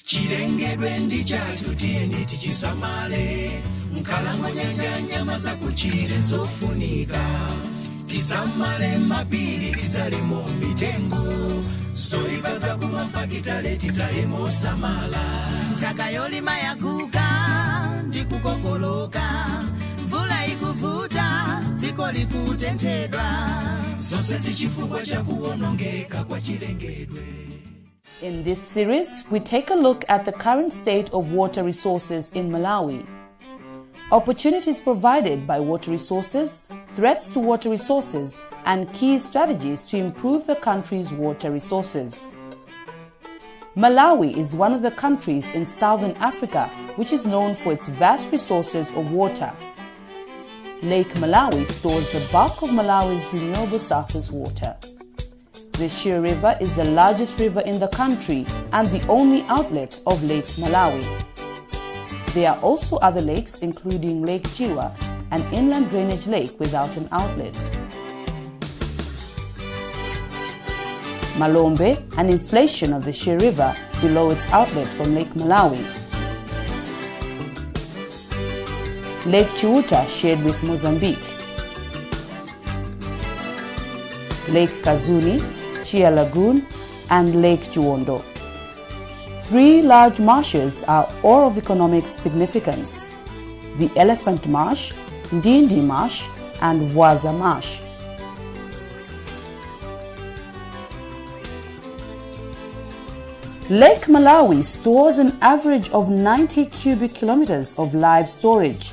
Chirengedwe ndi chatu tiyendi tichisamale, Mkalango nyanja nyama za kuchire zofunika. Tisamale mapiri tidzalemo mitengo, zoipa za kumafakitale titayemo samala. Ntaka yolima yaguga ndikukokoloka, mvula ikuvuta dziko likutenthedwa, zonse zichifukwa cha kuwonongeka kwa chilengedwe. In this series, we take a look at the current state of water resources in Malawi. Opportunities provided by water resources, threats to water resources, and key strategies to improve the country's water resources. Malawi is one of the countries in southern Africa which is known for its vast resources of water. Lake Malawi stores the bulk of Malawi's renewable surface water. The Shire River is the largest river in the country and the only outlet of Lake Malawi. There are also other lakes including Lake Chirwa, an inland drainage lake without an outlet. Malombe, an inflation of the Shire River below its outlet from Lake Malawi. Lake Chiuta shared with Mozambique. Lake Kazuni, Chia Lagoon, and Lake Chiwondo. Three large marshes are all of economic significance: the Elephant Marsh, Ndindi Marsh, and Vwaza Marsh. Lake Malawi stores an average of 90 cubic kilometers of live storage.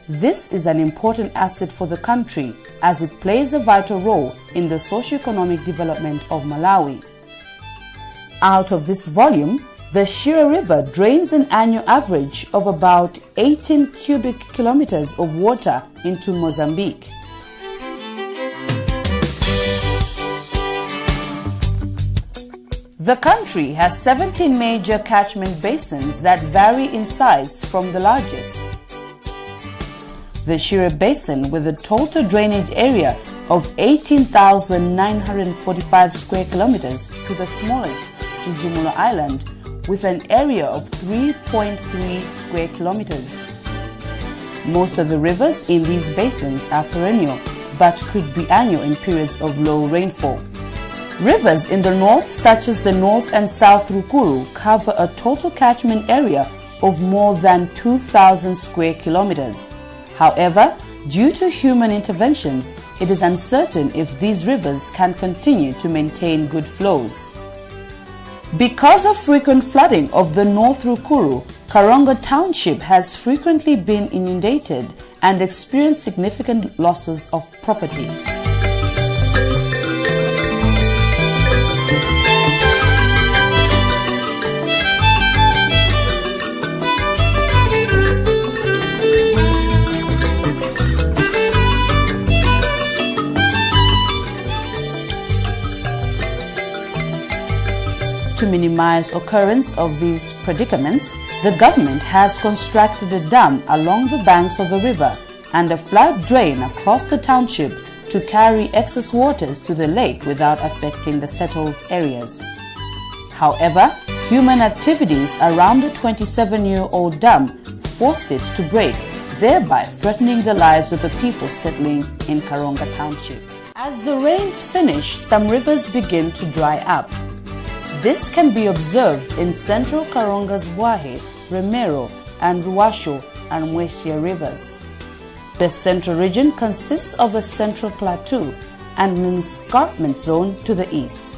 This is an important asset for the country as it plays a vital role in the socio-economic development of Malawi. Out of this volume, the Shire River drains an annual average of about 18 cubic kilometers of water into Mozambique. The country has 17 major catchment basins that vary in size from the largest. The Shire Basin, with a total drainage area of 18,945 square kilometers, to the smallest, Chizumula Island, with an area of 3.3 square kilometers. Most of the rivers in these basins are perennial, but could be annual in periods of low rainfall. Rivers in the north, such as the North and South Rukuru, cover a total catchment area of more than 2,000 square kilometers. However, due to human interventions, it is uncertain if these rivers can continue to maintain good flows. Because of frequent flooding of the North Rukuru, Karonga Township has frequently been inundated and experienced significant losses of property. To minimize occurrence of these predicaments, the government has constructed a dam along the banks of the river and a flood drain across the township to carry excess waters to the lake without affecting the settled areas. However, human activities around the 27-year-old dam forced it to break, thereby threatening the lives of the people settling in Karonga Township. As the rains finish, some rivers begin to dry up. This can be observed in central Karonga's Bwahe, Remero, and Ruwasho and Mwesya rivers. The central region consists of a central plateau and an escarpment zone to the east.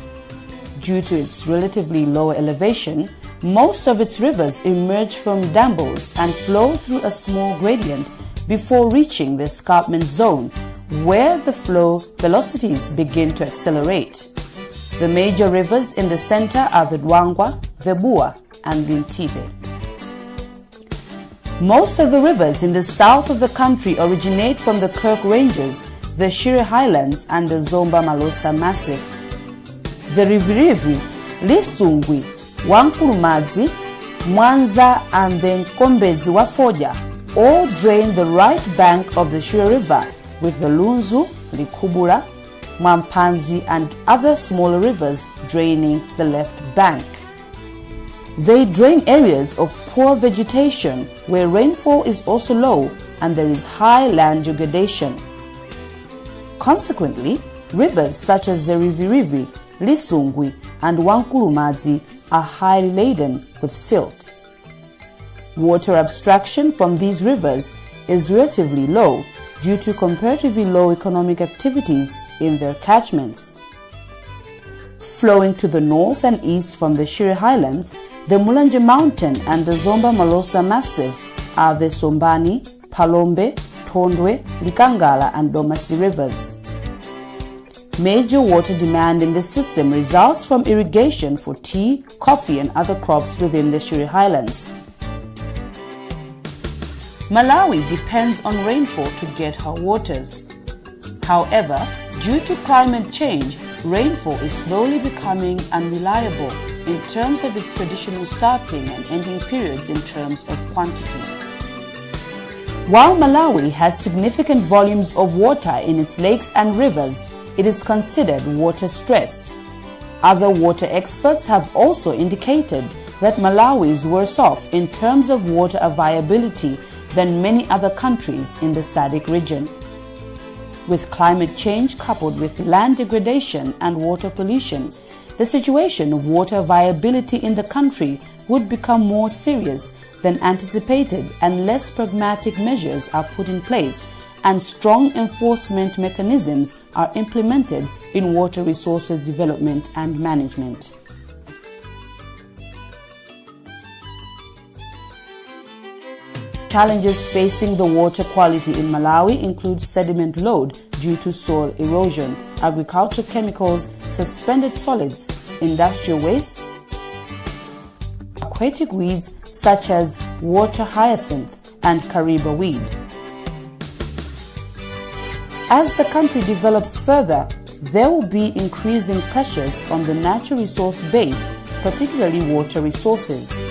Due to its relatively low elevation, most of its rivers emerge from dambles and flow through a small gradient before reaching the escarpment zone, where the flow velocities begin to accelerate. The major rivers in the center are the Dwangwa, the Bua, and Lintibe. Most of the rivers in the south of the country originate from the Kirk Ranges, the Shire Highlands, and the Zomba Malosa Massif. The Rivirivi, Lisungwi, Wankulumadzi, Mwanza, and the Nkombezi Wafoja all drain the right bank of the Shire River, with the Lunzu, Likubura, Mwampanzi, and other smaller rivers draining the left bank. They drain areas of poor vegetation where rainfall is also low and there is high land degradation. Consequently, rivers such as the Rivi-Rivi, Lisungwi and Wankulumadzi are highly laden with silt. Water abstraction from these rivers is relatively low due to comparatively low economic activities in their catchments. Flowing to the north and east from the Shire Highlands, the Mulanje Mountain and the Zomba Malosa Massif are the Sombani, Palombe, Tondwe, Likangala and Domasi rivers. Major water demand in the system results from irrigation for tea, coffee and other crops within the Shire Highlands. Malawi depends on rainfall to get her waters. However, due to climate change, rainfall is slowly becoming unreliable in terms of its traditional starting and ending periods in terms of quantity. While Malawi has significant volumes of water in its lakes and rivers, it is considered water-stressed. Other water experts have also indicated that Malawi is worse off in terms of water availability than many other countries in the SADC region. With climate change coupled with land degradation and water pollution, the situation of water viability in the country would become more serious than anticipated unless pragmatic measures are put in place and strong enforcement mechanisms are implemented in water resources development and management. Challenges facing the water quality in Malawi include sediment load due to soil erosion, agriculture chemicals, suspended solids, industrial waste, aquatic weeds such as water hyacinth and Kariba weed. As the country develops further, there will be increasing pressures on the natural resource base, particularly water resources.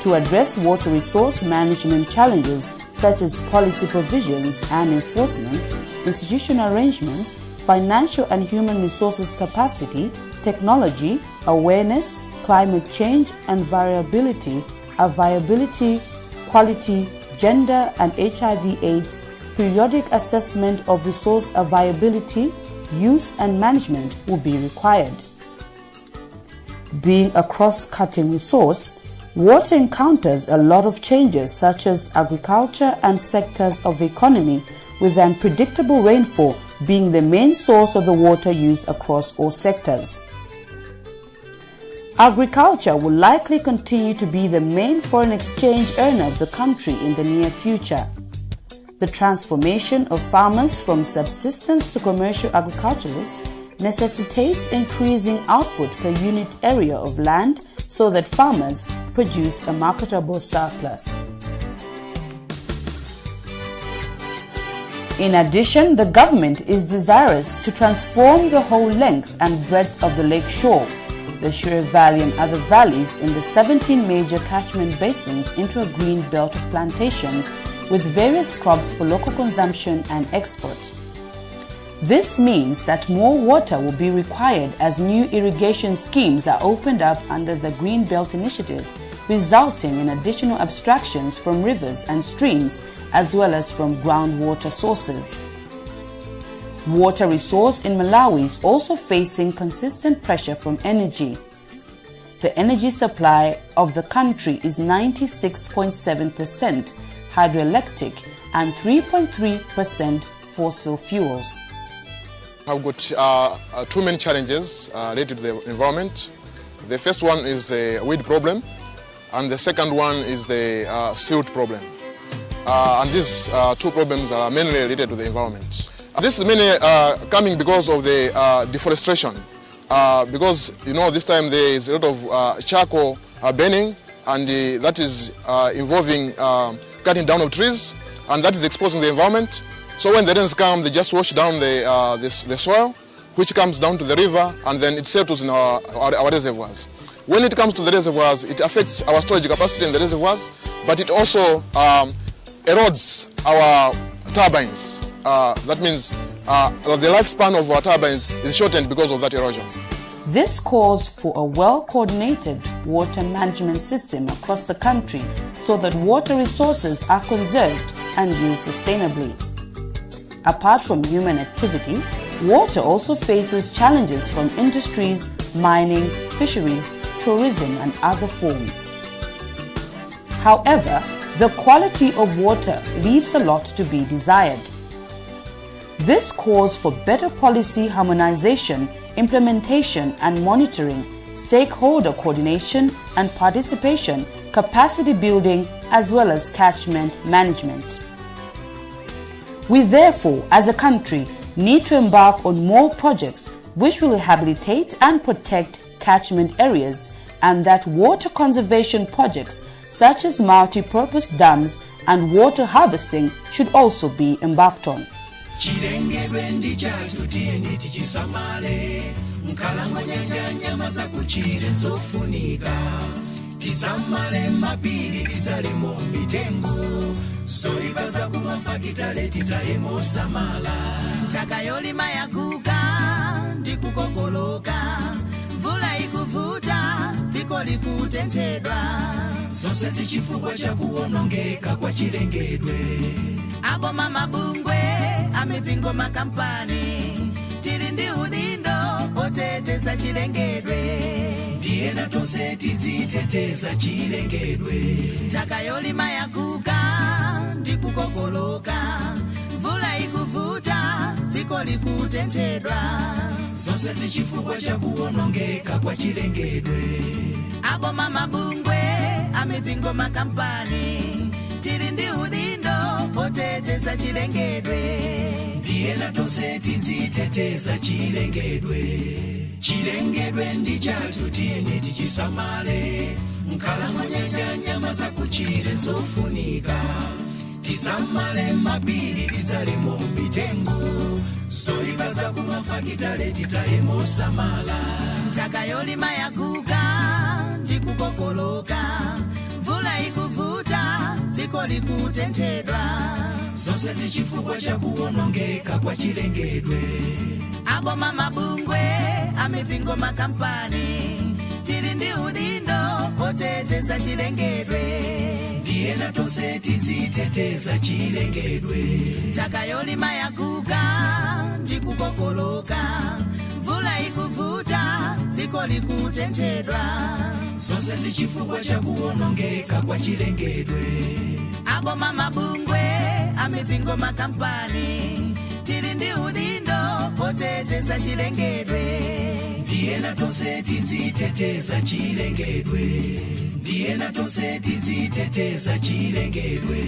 To address water resource management challenges such as policy provisions and enforcement, institutional arrangements, financial and human resources capacity, technology, awareness, climate change and variability, viability, quality, gender and HIV/AIDS, periodic assessment of resource availability, use and management will be required. Being a cross-cutting resource, water encounters a lot of changes such as agriculture and sectors of the economy, with unpredictable rainfall being the main source of the water used across all sectors. Agriculture will likely continue to be the main foreign exchange earner of the country in the near future. The transformation of farmers from subsistence to commercial agriculturalists necessitates increasing output per unit area of land so that farmers produce a marketable surplus. In addition, the government is desirous to transform the whole length and breadth of the lake shore, the Shire Valley and other valleys in the 17 major catchment basins into a green belt of plantations with various crops for local consumption and export. This means that more water will be required as new irrigation schemes are opened up under the Green Belt Initiative, resulting in additional abstractions from rivers and streams as well as from groundwater sources. Water resource in Malawi is also facing consistent pressure from energy. The energy supply of the country is 96.7% hydroelectric and 3.3% fossil fuels. I've got two main challenges related to the environment. The first one is the weed problem, and the second one is the silt problem. And these two problems are mainly related to the environment. This is mainly coming because of the deforestation. Because this time there is a lot of charcoal burning, and that is involving cutting down of trees, and that is exposing the environment. So when the rains come, they just wash down the soil, which comes down to the river, and then it settles in our reservoirs. When it comes to the reservoirs, it affects our storage capacity in the reservoirs, but it also erodes our turbines. That means the lifespan of our turbines is shortened because of that erosion. This calls for a well-coordinated water management system across the country so that water resources are conserved and used sustainably. Apart from human activity, water also faces challenges from industries, mining, fisheries, tourism, and other forms. However, the quality of water leaves a lot to be desired. This calls for better policy harmonization, implementation and monitoring, stakeholder coordination and participation, capacity building, as well as catchment management. We therefore, as a country, need to embark on more projects which will rehabilitate and protect catchment areas, and that water conservation projects such as multi-purpose dams and water harvesting should also be embarked on. Chilengedwe ndi chatu tieni tichisamale Mkalango nyanja nyama za kuchire zofunika Tisamale mapili titalemo mitengo Soiba za kumafakitale titayemo samala Takayolima yaguga ndikukokoloka Mvula ikuvuta dziko likutentedwa Zonse zichifukwa cha kuwonongeka kwa chilengedwe Abo mama bungwe amipingo makampani tiri ndi udindo oteteza chilengedwe ndiye na tonse tiziteteza chilengedwe Takayolima yaguga ndikukokoloka Mvula ikuvuta dziko likutentedwa Zonse zichifukwa cha kuwonongeka kwa chilengedwe Abo mama bungwe amipingo makampani tiri ndi udindo oteteza chilengedwe ndiye na tonse tiziteteza chilengedwe Chilengedwe ndi chatu tieni tichisamale Mkalango nyanja nyama za kuchire zofunika Tisamale mapili titalemo mitengo Soiba za kumafakitale titayemo samala Takayolima yaguga ndikukokoloka Mvula ikuvuta dziko likutentedwa Zonse zichifukwa cha kuwonongeka kwa chilengedwe Abo mama bungwe amipingo makampani tiri ndi udindo oteteza chilengedwe ndiye na tonse tiziteteza chilengedwe Takayolima yaguga ndikukokoloka Mvula ikuvuta dziko likutentedwa Zonse zichifukwa cha kuwonongeka kwa chilengedwe Abo mama bungwe amipingo makampani tiri ndi udindo oteteza chilengedwe ndiye na tonse tiziteteza chilengedwe ndiye na tonse tiziteteza chilengedwe